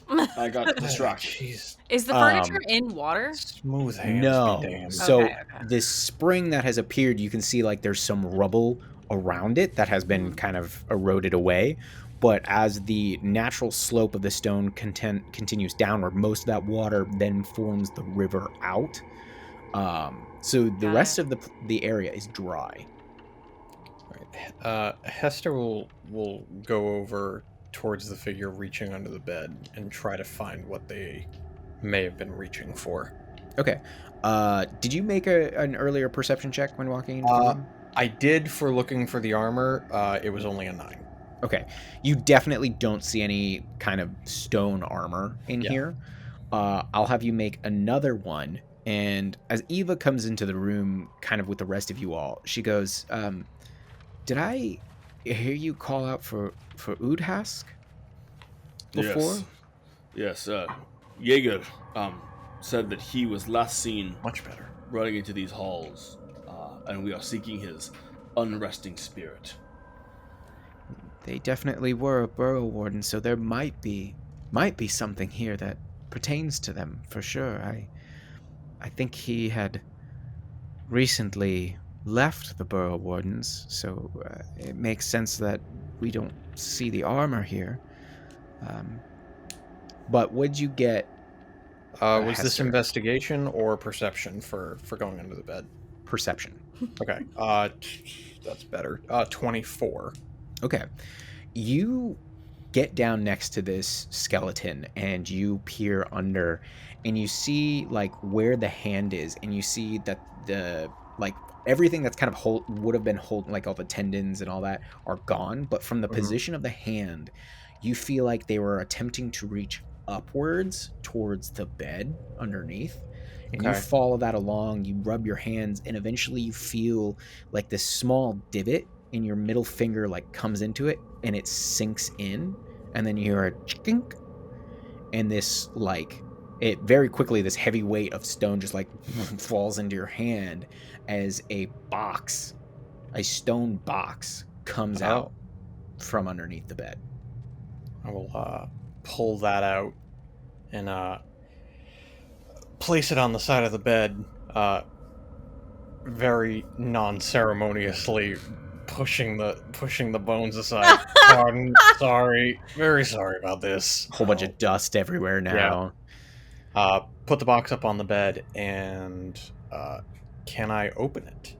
I got distracted. Jeez. Is the furniture in water? Smooth hands No. be damned. So Okay. this spring that has appeared, you can see like there's some rubble around it that has been kind of eroded away. But as the natural slope of the stone continues downward, most of that water then forms the river out. So the Got rest it. of the area is dry. Hester will go over towards the figure reaching under the bed and try to find what they may have been reaching for. Okay. Did you make an earlier perception check when walking into the room? I did for looking for the armor. It was only a 9. Okay. You definitely don't see any kind of stone armor in here. I'll have you make another one. And as Eva comes into the room kind of with the rest of you all, she goes, did I hear you call out for Udhask before? Yes. Jaeger said that he was last seen Much better. running into these halls, and we are seeking his unresting spirit. They definitely were a burrow warden, so there might be something here that pertains to them for sure. I think he had recently left the burrow wardens, so it makes sense that we don't see the armor here. But would you get? Was this Hester? investigation or perception for going under the bed? Perception. Okay. That's better. 24. Okay. You get down next to this skeleton and you peer under and you see like where the hand is, and you see that the like everything that's kind of would have been holding, like all the tendons and all that, are gone, but from the position of the hand you feel like they were attempting to reach upwards towards the bed underneath. And you follow that along, you rub your hands, and eventually you feel like this small divot in your middle finger like comes into it and it sinks in, and then you hear a chink, and this like it very quickly, this heavy weight of stone just like falls into your hand as a stone box comes out from underneath the bed. I will pull that out and place it on the side of the bed, very non-ceremoniously pushing the bones aside. Pardon, sorry, very sorry about this. A whole bunch of dust everywhere now. Put the box up on the bed, and can I open it?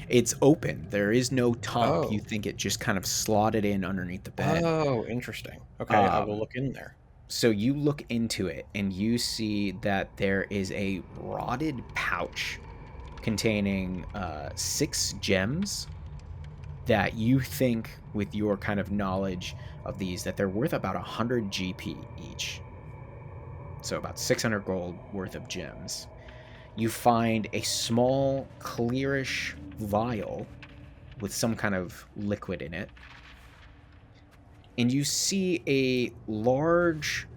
It's open. There is no top. You think it just kind of slotted in underneath the bed. Oh, interesting. Okay, I will look in there. So you look into it, and you see that there is a rotted pouch containing 6 gems that you think, with your kind of knowledge of these, that they're worth about 100 GP each. So about 600 gold worth of gems. You find a small, clearish vial with some kind of liquid in it. And you see a large,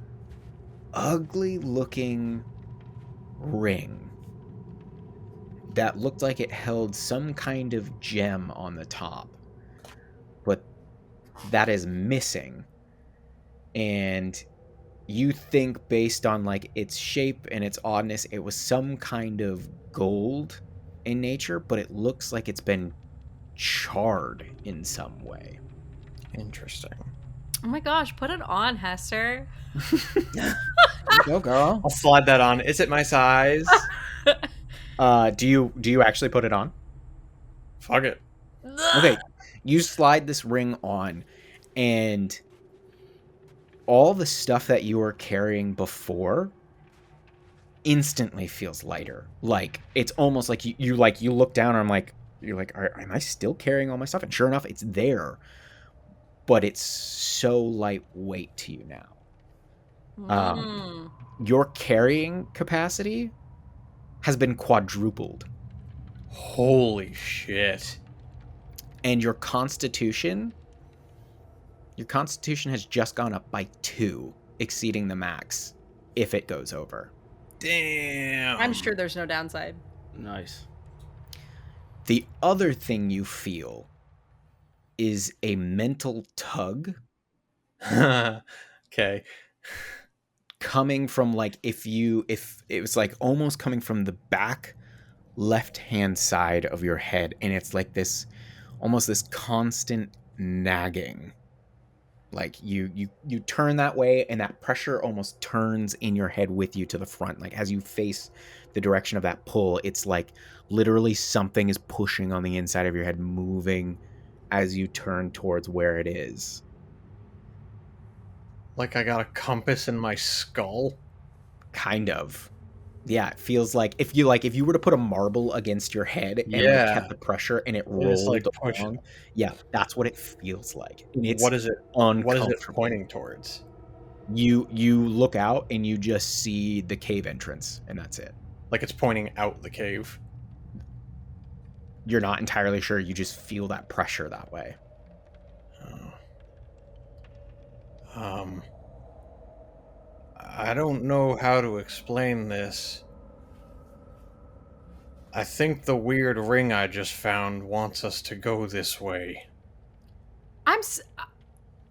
ugly-looking ring that looked like it held some kind of gem on the top. But that is missing. And you think, based on like its shape and its oddness, it was some kind of gold in nature, but it looks like it's been charred in some way. Interesting. Oh my gosh, put it on, Hester. Go, girl. I'll slide that on. Is it my size? Do you actually put it on? Fuck it. Okay, you slide this ring on, and all the stuff that you were carrying before instantly feels lighter. Like it's almost like you look down and you're like, am I still carrying all my stuff? And sure enough, it's there, but it's so lightweight to you now. Your carrying capacity has been quadrupled. Holy shit. And your constitution has just gone up by 2, exceeding the max if it goes over. Damn. I'm sure there's no downside. Nice. The other thing you feel is a mental tug. Okay. coming from like if it was like almost coming from the back left hand side of your head, and it's like this almost this constant nagging. Like you turn that way, and that pressure almost turns in your head with you to the front. Like as you face the direction of that pull, it's like literally something is pushing on the inside of your head, moving as you turn towards where it is. Like I got a compass in my skull? Kind of. Yeah, it feels like if you were to put a marble against your head and like Yeah. kept the pressure and it And it's, rolled like, pushing. along. Yeah, that's what it feels like. And it's What is it uncomfortable. pointing towards? You look out and you just see the cave entrance, and that's it. Like it's pointing out the cave. You're not entirely sure, you just feel that pressure that way. I don't know how to explain this. I think the weird ring I just found wants us to go this way.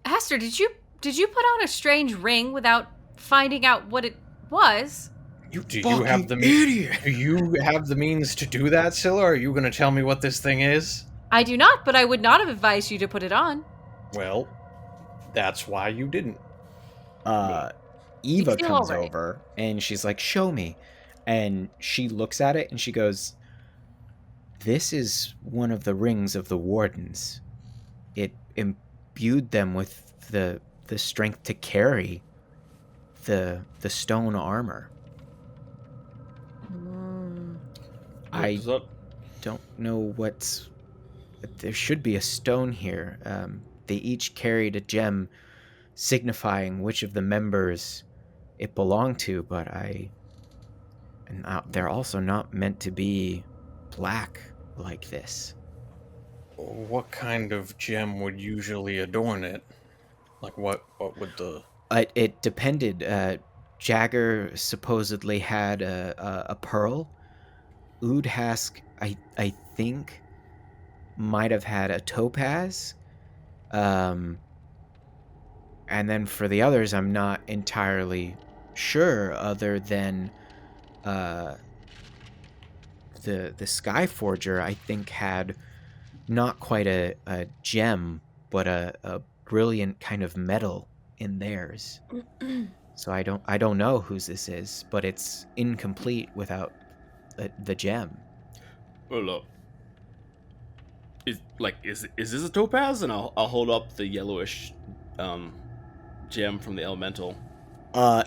Hester, did you put on a strange ring without finding out what it was? Do you have the means to do that, Scylla? Are you going to tell me what this thing is? I do not, but I would not have advised you to put it on. Well, that's why you didn't. Eva comes over and she's like, "Show me." And she looks at it and she goes, "This is one of the rings of the wardens. It imbued them with the strength to carry the stone armor." I don't know what's... There should be a stone here. They each carried a gem signifying which of the members it belonged to, but they're also not meant to be black like this. What kind of gem would usually adorn it? Like what would the... It depended. Jagger supposedly had a pearl. Udhask, I think, might have had a topaz. And then for the others, I'm not entirely sure, other than the Skyforger, I think, had not quite a gem, but a brilliant kind of metal in theirs. So I don't know whose this is, but it's incomplete without the gem. Oh, look. Is this a topaz? And I'll hold up the yellowish gem from the elemental.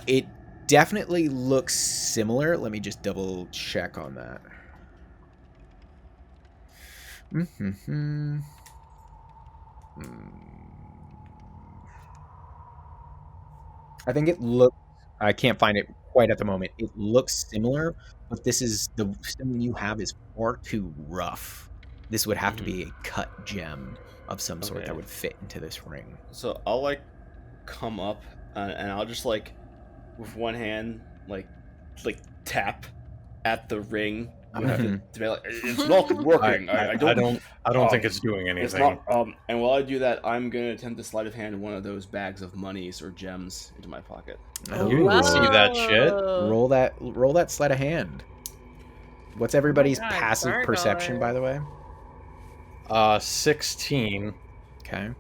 It definitely looks similar. Let me just double check on that. I think it looks... I can't find it quite at the moment. It looks similar, but the stone you have is far too rough. This would have to be a cut gem of some sort that would fit into this ring. So I'll come up and I'll just with one hand tap at the ring. To be like, it's not working. I don't think it's doing anything. It's not. And while I do that, I'm gonna attempt to sleight of hand one of those bags of monies or gems into my pocket. You didn't see that shit. Roll that sleight of hand. What's everybody's passive perception, by the way? 16. Okay.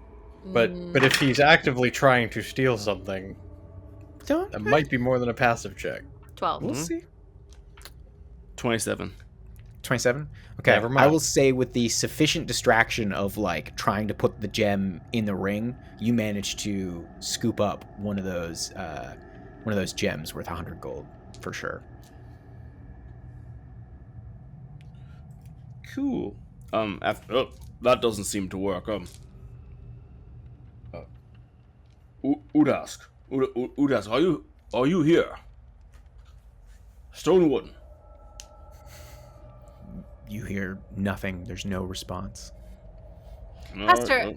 But if he's actively trying to steal something, that might be more than a passive check. 12. We'll see. 27. 27? Okay. Never mind. I will say with the sufficient distraction of trying to put the gem in the ring, you manage to scoop up one of those gems worth 100 gold for sure. Cool. That doesn't seem to work. Udask, are you here? Stonewood. You hear nothing. There's no response. Hester,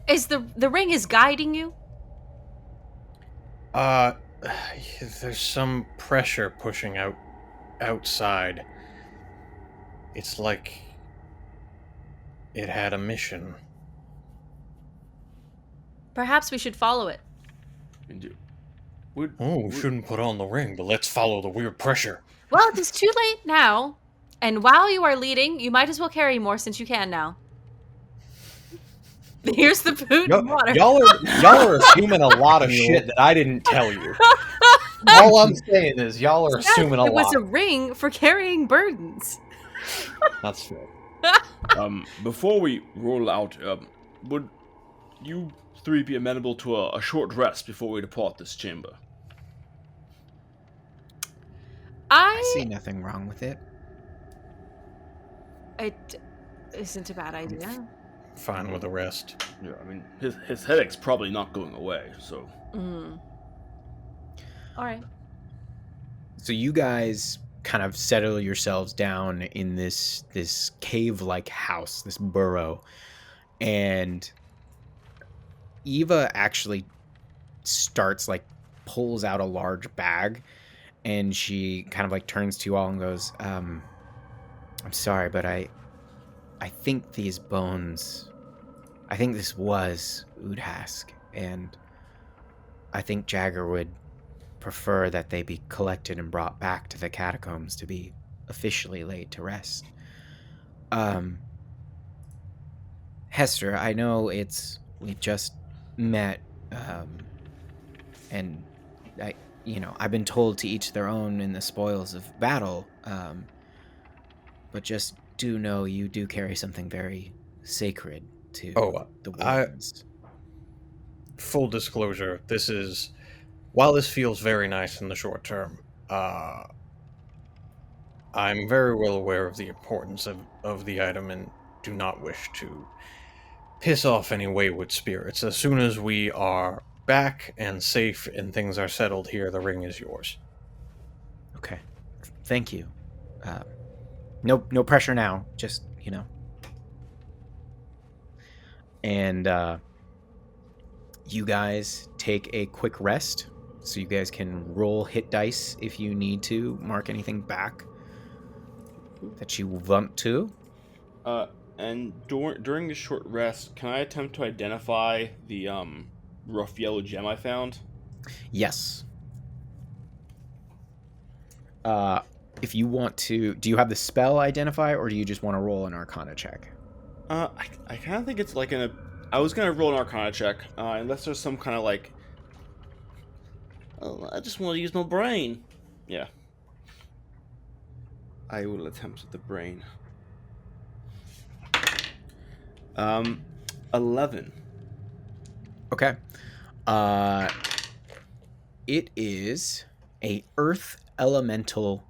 is the ring is guiding you? There's some pressure pushing outside. It's like it had a mission. Perhaps we should follow it. We shouldn't put on the ring, but let's follow the weird pressure. Well, it is too late now. And while you are leading, you might as well carry more since you can now. Here's the food and water. Y'all are assuming a lot of shit that I didn't tell you. All I'm saying is y'all are assuming a lot. It was a ring for carrying burdens. That's fair. Before we roll out, would you three be amenable to a short rest before we depart this chamber? I see nothing wrong with it. It isn't a bad idea. Fine with the rest. Yeah, I mean, his headache's probably not going away, so... All right. So you guys kind of settle yourselves down in this cave-like house, this burrow, and Eva actually starts, like, pulls out a large bag, and she kind of, like, turns to you all and goes, I'm sorry, but I think these bones, I think this was Udhask, and I think Jagger would prefer that they be collected and brought back to the catacombs to be officially laid to rest. Hester, I know we've just met, and I've been told to each their own in the spoils of battle, but just do know you do carry something very sacred to the wardens. Full disclosure, while this feels very nice in the short term, I'm very well aware of the importance of the item and do not wish to piss off any wayward spirits. As soon as we are back and safe and things are settled here, the ring is yours. Okay. Thank you. No pressure now. Just, And you guys take a quick rest, so you guys can roll hit dice if you need to mark anything back that you want to. And during the short rest, can I attempt to identify the rough yellow gem I found? Yes. If you want to, do you have the spell identify, or do you just want to roll an Arcana check? I kind of think it's like I was gonna roll an Arcana check, unless there's some kind of like, I just want to use my brain. Yeah. I will attempt with the brain. 11. Okay. It is a earth elemental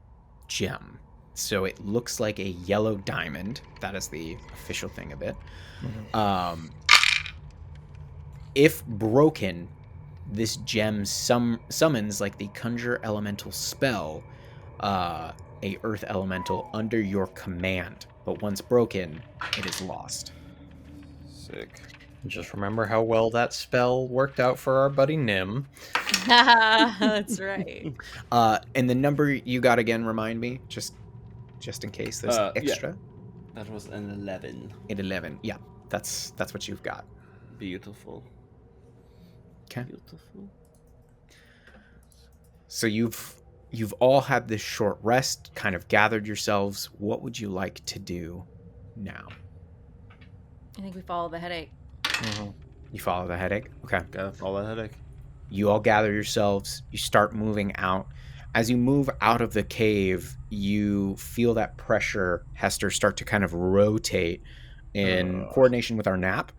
gem. So it looks like a yellow diamond. That is the official thing of it. Mm-hmm. If broken, this gem summons, like the conjure elemental spell, a earth elemental under your command. But once broken, it is lost. Sick. Just remember how well that spell worked out for our buddy Nim. That's right. And the number you got again, remind me, just in case there's extra. Yeah. That was an 11. An 11. Yeah, that's what you've got. Beautiful. Okay. Beautiful. So you've all had this short rest, kind of gathered yourselves. What would you like to do now? I think we follow the headache. Mm-hmm. You follow the headache? Okay. Gotta follow that headache. You all gather yourselves. You start moving out. As you move out of the cave, you feel that pressure, Hester, start to kind of rotate in coordination with our map.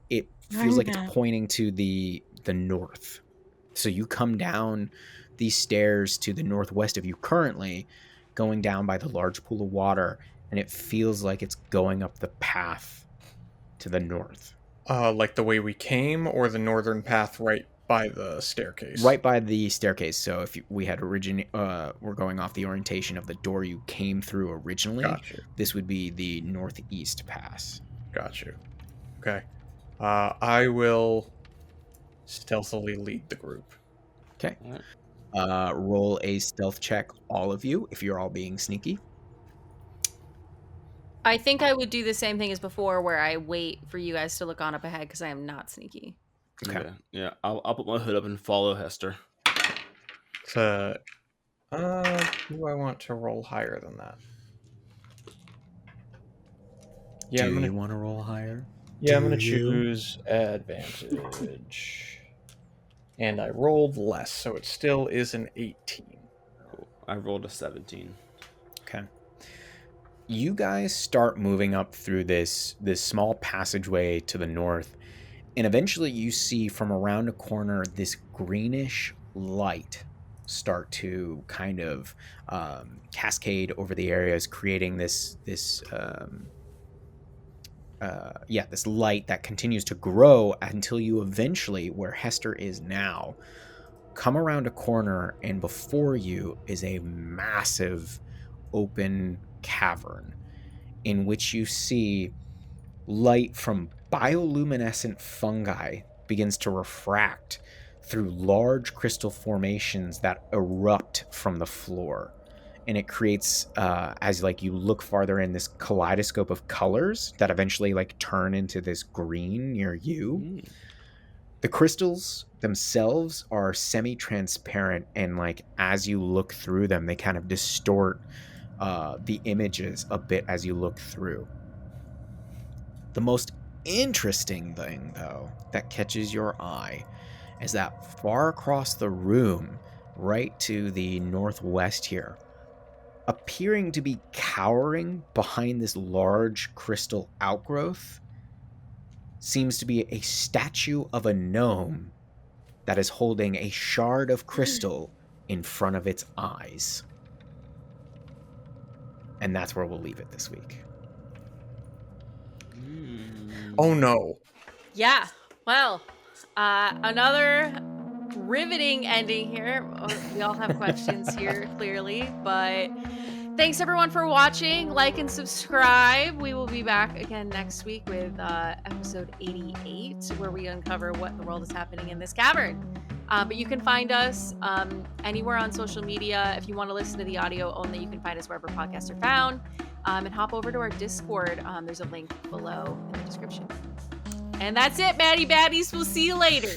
It feels like it's pointing to the north. So you come down these stairs to the northwest of you currently, going down by the large pool of water, and it feels like it's going up the path to the north. Like the way we came, or the northern path right by the staircase? Right by the staircase. So if we had we're going off the orientation of the door you came through originally, this would be the northeast pass. Got you. Okay. I will stealthily lead the group. Okay. Roll a stealth check, all of you, if you're all being sneaky. I think I would do the same thing as before, where I wait for you guys to look on up ahead, because I am not sneaky. Okay. Yeah. I'll put my hood up and follow Hester. to... do I want to roll higher than that? Yeah, Do you want to roll higher? Yeah, I'm Do going to you? choose advantage. And I rolled less, so it still is an 18. Cool. I rolled a 17. Okay. You guys start moving up through this small passageway to the north, and eventually you see from around a corner this greenish light start to kind of cascade over the areas, creating this light that continues to grow until you eventually, where Hester is now, come around a corner, and before you is a massive open cavern in which you see light from bioluminescent fungi begins to refract through large crystal formations that erupt from the floor. And it creates, as like you look farther in, this kaleidoscope of colors that eventually like turn into this green near you. The crystals themselves are semi-transparent, and like as you look through them, they kind of distort the images a bit as you look through. The most interesting thing, though, that catches your eye is that far across the room, right to the northwest here, appearing to be cowering behind this large crystal outgrowth, seems to be a statue of a gnome that is holding a shard of crystal in front of its eyes. And that's where we'll leave it this week. Oh no. Yeah. Well, another riveting ending here. We all have questions here, clearly, but thanks everyone for watching. Like and subscribe. We will be back again next week with episode 88, where we uncover what in the world is happening in this cavern. But you can find us anywhere on social media. If you want to listen to the audio only, you can find us wherever podcasts are found. And hop over to our Discord. There's a link below in the description. And that's it, Maddie Baddies. We'll see you later.